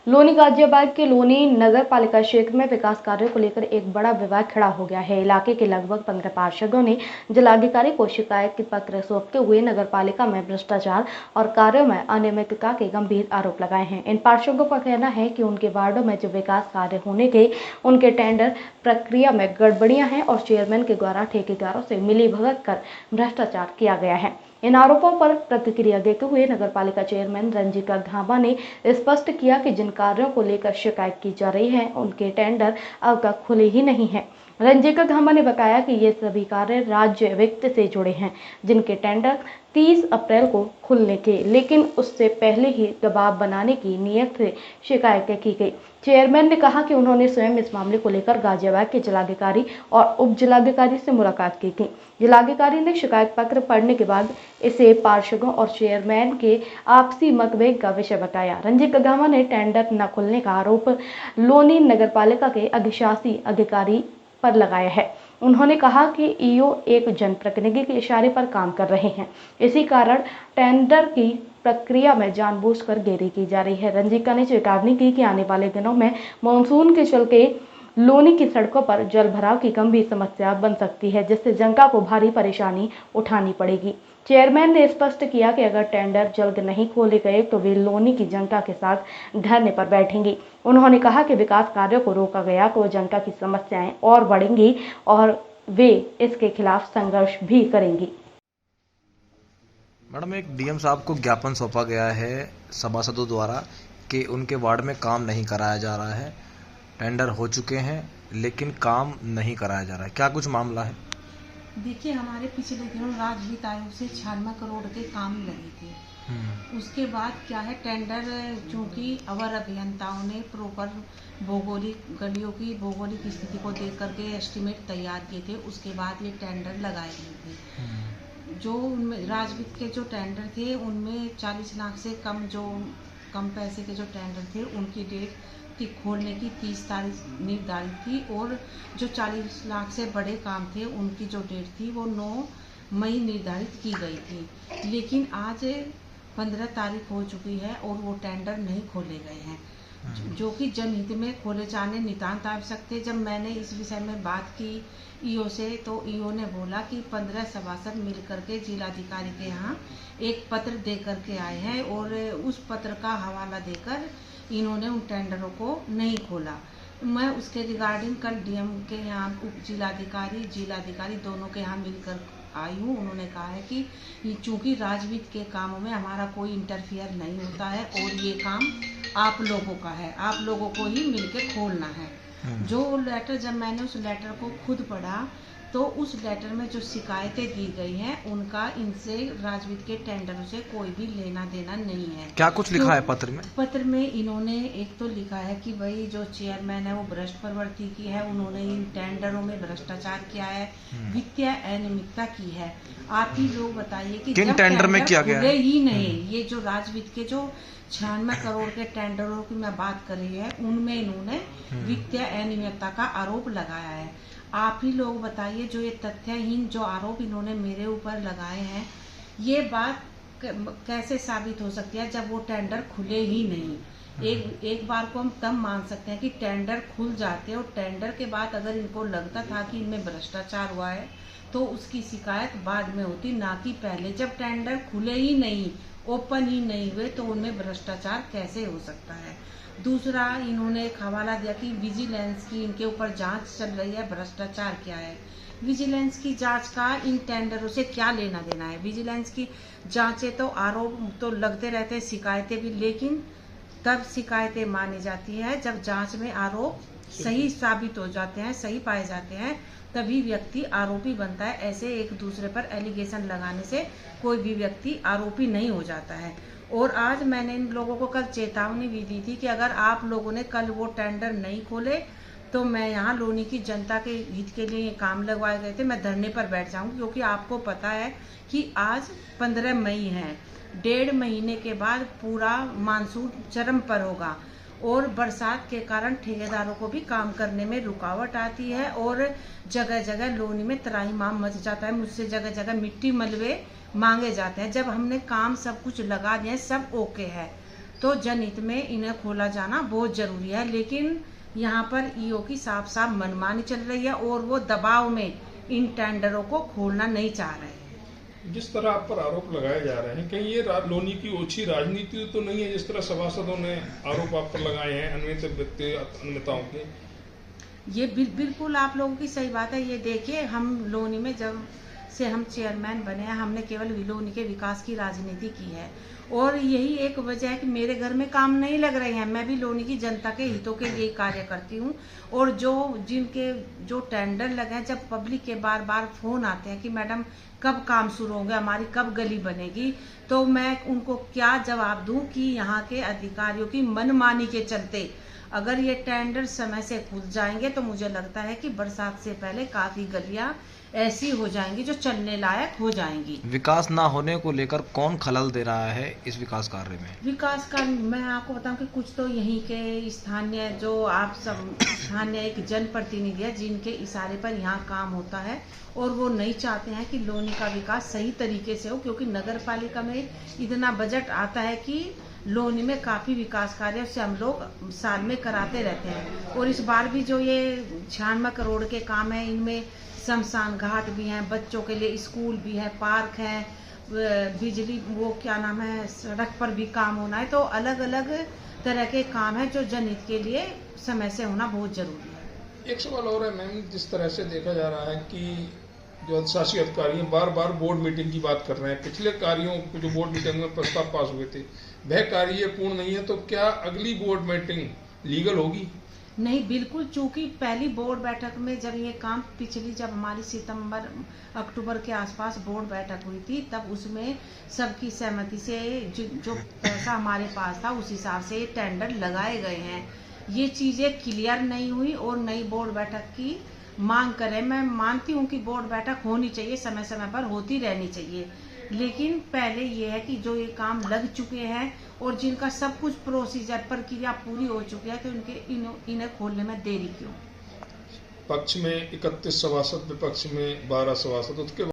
लोनी गाजियाबाद के लोनी नगर पालिका क्षेत्र में विकास कार्यों को लेकर एक बड़ा विवाद खड़ा हो गया है। इलाके के लगभग 15 पार्षदों ने जिलाधिकारी को शिकायत के पत्र सौंपते हुए नगर पालिका में भ्रष्टाचार और कार्यों में अनियमितता के गंभीर आरोप लगाए हैं। इन पार्षदों का कहना है कि उनके वार्डों में जो विकास कार्य होने के उनके टेंडर प्रक्रिया में गड़बड़ियां हैं और चेयरमैन के द्वारा ठेकेदारों से मिलीभगत कर भ्रष्टाचार किया गया है। इन आरोपों पर प्रतिक्रिया देते हुए नगर पालिका चेयरमैन रंजीका घाबा ने स्पष्ट किया कि जिन कार्यों को लेकर शिकायत की जा रही है उनके टेंडर अब तक खुले ही नहीं हैं। रंजीका घाबा ने बताया कि ये सभी कार्य राज्य वित्त से जुड़े हैं, जिनके टेंडर 30 अप्रैल को खुलने के, लेकिन उससे पहले ही दबाव बनाने की नीयत से शिकायतें की गई। चेयरमैन ने कहा कि उन्होंने स्वयं इस मामले को लेकर गाजियाबाद के जिलाधिकारी और उप जिलाधिकारी से मुलाकात की थी। जिलाधिकारी ने शिकायत पत्र पढ़ने के बाद इसे पार्षदों और चेयरमैन के आपसी मतभेद का विषय बताया। रंजीका घाबा ने टेंडर न खुलने का आरोप लोनी नगर पालिका के अधिशासी अधिकारी पर लगाया है। उन्होंने कहा कि ईओ एक जनप्रतिनिधि के इशारे पर काम कर रहे हैं, इसी कारण टेंडर की प्रक्रिया में जानबूझकर देरी की जा रही है। रंजीका ने चेतावनी की कि आने वाले दिनों में मानसून के चलते लोनी की सड़कों पर जल भराव की गंभीर समस्या बन सकती है, जिससे जनता को भारी परेशानी उठानी पड़ेगी। चेयरमैन ने स्पष्ट किया कि अगर टेंडर जल्द नहीं खोले गए तो वे लोनी की जनता के साथ धरने पर बैठेंगी। उन्होंने कहा कि विकास कार्यों को रोका गया तो जनता की समस्याएं और बढ़ेंगी और वे इसके खिलाफ संघर्ष भी करेंगी। मैडम, एक डीएम साहब को ज्ञापन सौंपा गया है सभासदों द्वारा कि उनके वार्ड में काम नहीं कराया जा रहा है। टेंडर हो चुके हैं लेकिन काम नहीं कराया जा रहा है, क्या कुछ मामला है? देखिए, हमारे पिछले दिनों राजवित्त आयोग से 96 करोड़ के काम लगे थे। उसके बाद क्या है, टेंडर चूंकि अवर अभियंताओं ने प्रॉपर भौगोलिक गलियों की भौगोलिक स्थिति को देख करके एस्टीमेट तैयार किए थे, उसके बाद ये टेंडर लगाए गए थे। जो उनमें राजवित्त के जो टेंडर थे उनमें 40 लाख से कम पैसे के जो टेंडर थे उनकी डेट खोलने की 30 तारीख निर्धारित थी और जो 40 लाख से बड़े काम थे उनकी जो डेट थी वो 9 मई निर्धारित की गई थी। लेकिन आज 15 तारीख हो चुकी है और वो टेंडर नहीं खोले गए हैं, जो कि जनहित में खोले जाने नितांत आवश्यक थे। जब मैंने इस विषय में बात की ईओ से तो ईओ ने बोला कि 15 सभासद मिलकर के जिलाधिकारी के यहाँ एक पत्र दे करके आए हैं और उस पत्र का हवाला देकर इन्होंने उन टेंडरों को नहीं खोला। मैं उसके रिगार्डिंग कल डीएम के यहाँ उप जिलाधिकारी दोनों के यहाँ मिलकर आई हूँ। उन्होंने कहा है कि चूंकि राजवित्त के कामों में हमारा कोई इंटरफियर नहीं होता है और ये काम आप लोगों का है, आप लोगों को ही मिलकर खोलना है। जो लेटर, जब मैंने उस लेटर को खुद पढ़ा तो उस लेटर में जो शिकायतें दी गई हैं उनका इनसे राजवित्त के टेंडरों से कोई भी लेना देना नहीं है। क्या कुछ लिखा है पत्र में? पत्र में इन्होंने एक तो लिखा है कि भाई जो चेयरमैन है वो भ्रष्ट प्रवृत्ति की है, उन्होंने इन टेंडरों में भ्रष्टाचार किया है, वित्तीय अनियमितता की है। आप ही लोग बताइए कि किन टेंडर में किया गया है? ही नहीं, ये जो राजवित्त के जो 96 करोड़ के टेंडरों की मैं बात कर रही है उनमें इन्होंने वित्तीय अनियमितता का आरोप लगाया है। आप ही लोग बताइए, जो ये तथ्यहीन जो आरोप इन्होंने मेरे ऊपर लगाए हैं, ये बात कैसे साबित हो सकती है जब वो टेंडर खुले ही नहीं। एक बार को हम तब मान सकते हैं कि टेंडर खुल जाते और टेंडर के बाद अगर इनको लगता था कि इनमें भ्रष्टाचार हुआ है तो उसकी शिकायत बाद में होती, ना कि पहले। जब टेंडर खुले ही नहीं, ओपन ही नहीं हुए तो उनमें भ्रष्टाचार कैसे हो सकता है। दूसरा, इन्होंने एक हवाला दिया कि विजिलेंस की इनके ऊपर जांच चल रही है, भ्रष्टाचार क्या है। विजिलेंस की जांच का इन टेंडरों से क्या लेना देना है? विजिलेंस की जांचें तो आरोप तो लगते रहते हैं, शिकायतें भी, लेकिन तब शिकायतें मानी जाती है जब जांच में आरोप सही साबित हो जाते हैं, सही पाए जाते हैं, तभी व्यक्ति आरोपी बनता है। ऐसे एक दूसरे पर एलिगेशन लगाने से कोई भी व्यक्ति आरोपी नहीं हो जाता है। और आज मैंने इन लोगों को कल चेतावनी भी दी थी कि अगर आप लोगों ने कल वो टेंडर नहीं खोले तो मैं यहाँ लोनी की जनता के हित के लिए काम लगवाए गए थे, मैं धरने पर बैठ जाऊंगी। क्योंकि आपको पता है कि आज 15 मई है, 1.5 महीने के बाद पूरा मानसून चरम पर होगा और बरसात के कारण ठेकेदारों को भी काम करने में रुकावट आती है और जगह जगह लोनी में त्राहिमाम मच जाता है। मुझसे जगह जगह मिट्टी मलबे मांगे जाते हैं। जब हमने काम सब कुछ लगा दिया, सब ओके है, तो जनहित में इन्हें खोला जाना बहुत जरूरी है। लेकिन यहाँ पर ईओ की साफ साफ मनमानी चल रही है और वो दबाव में इन टेंडरों को खोलना नहीं चाह रहे हैं। जिस तरह आप पर आरोप लगाए जा रहे हैं, कहीं ये लोनी की ओछी राजनीति तो नहीं है? जिस तरह सभासदों ने आरोप आप पर लगाए हैं अन्य व्यक्ति नेताओं के। ये बिल्कुल आप लोगों की सही बात है। ये देखिए, हम लोनी में जब से हम चेयरमैन बने हैं, हमने केवल लोनी के विकास की राजनीति की है और यही एक वजह है कि मेरे घर में काम नहीं लग रहे हैं। मैं भी लोनी की जनता के हितों के लिए कार्य करती हूँ और जो टेंडर लगे हैं, जब पब्लिक के बार बार फोन आते हैं कि मैडम कब काम शुरू होंगे, हमारी कब गली बनेगी, तो मैं उनको क्या जवाब दूं कि यहाँ के अधिकारियों की मनमानी के चलते अगर ये टेंडर समय से खुल जाएंगे तो मुझे लगता है कि बरसात से पहले काफी गलियां ऐसी हो जाएंगी जो चलने लायक हो जाएंगी। विकास ना होने को लेकर कौन खलल दे रहा है इस विकास कार्य में? विकास का मैं आपको बताऊं कि कुछ तो यहीं के स्थानीय जो आप सब स्थानीय एक जनप्रतिनिधि है जिनके इशारे पर यहाँ काम होता है और वो नहीं चाहते हैं कि लोनी का विकास सही तरीके से हो, क्योंकि नगर पालिका में इतना बजट आता है कि लोनी में काफी विकास कार्य से हम लोग साल में कराते रहते हैं। और इस बार भी जो ये 96 करोड़ के काम है, इनमें शमशान घाट भी हैं, बच्चों के लिए स्कूल भी है, पार्क है, बिजली वो क्या नाम है, सड़क पर भी काम होना है। तो अलग अलग तरह के काम है जो जनहित के लिए समय से होना बहुत जरूरी है। एक सवाल और है मैम, जिस तरह से देखा जा रहा है कि जो अधिशासी अधिकारी हैं बार बार बोर्ड मीटिंग की बात कर रहे हैं, पिछले कार्यों जो बोर्ड मीटिंग में प्रस्ताव पास हुए थे वह कार्य पूर्ण नहीं है, तो क्या अगली बोर्ड मीटिंग लीगल होगी? नहीं, बिल्कुल, चूंकि पहली बोर्ड बैठक में जब ये काम पिछली जब हमारी सितंबर अक्टूबर के आसपास बोर्ड बैठक हुई थी, तब उसमें सबकी सहमति से जो पैसा हमारे पास था उस हिसाब से टेंडर लगाए गए हैं। ये चीजें क्लियर नहीं हुई और नई बोर्ड बैठक की मांग करें। मैं मानती हूँ कि बोर्ड बैठक होनी चाहिए, समय समय पर होती रहनी चाहिए, लेकिन पहले ये है कि जो ये काम लग चुके हैं और जिनका सब कुछ प्रोसीजर प्रक्रिया पूरी हो चुकी है तो इन्हें खोलने में देरी क्यों? पक्ष में 31 सभासद, विपक्ष में 12 सभासद, उसके